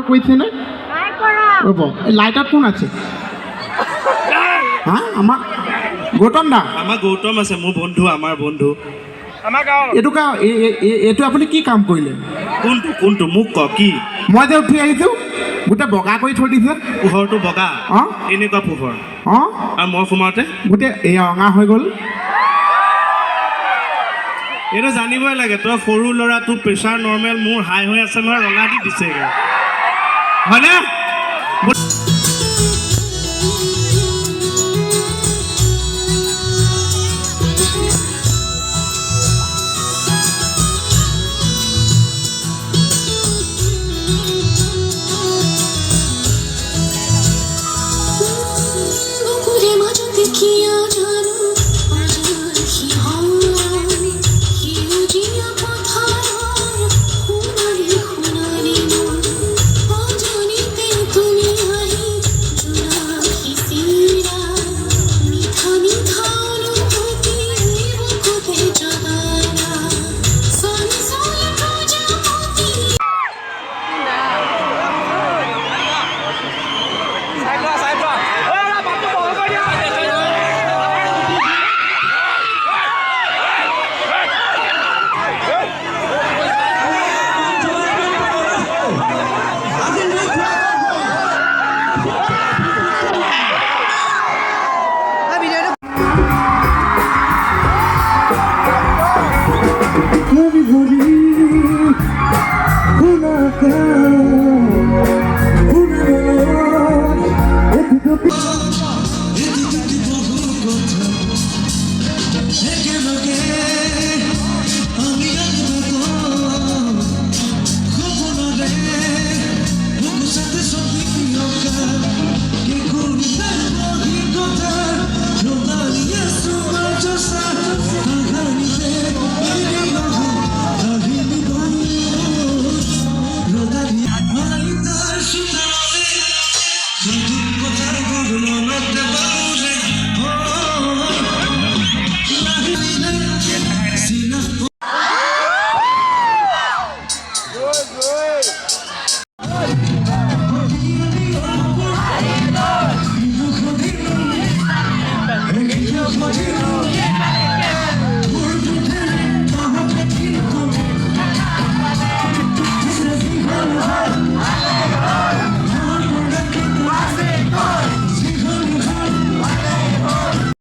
কইছেনে ৰ'ব লাইটত কোন আছে হা আমাৰ গৌতম দা আমাৰ গৌতম আছে মোৰ বন্ধু আমাৰ বন্ধু এইটো আপুনি কি কাম কৰিলে কোনটো কোনটো মোক ক কি মই যে উঠি আহিছোঁ গোটেই বগা কৰি থৈ দিছে পোহৰটো বগা অঁ এনেকুৱা পোহৰ অঁ আৰু মই সোমাওঁতে গোটেই এয়া ৰঙা হৈ গ'ল এইটো জানিবই লাগে তই সৰু ল'ৰা তোৰ প্ৰেছাৰ নৰ্মেল মোৰ হাই হৈ আছে নহয় ৰঙা দি দিছেগৈ হয়নে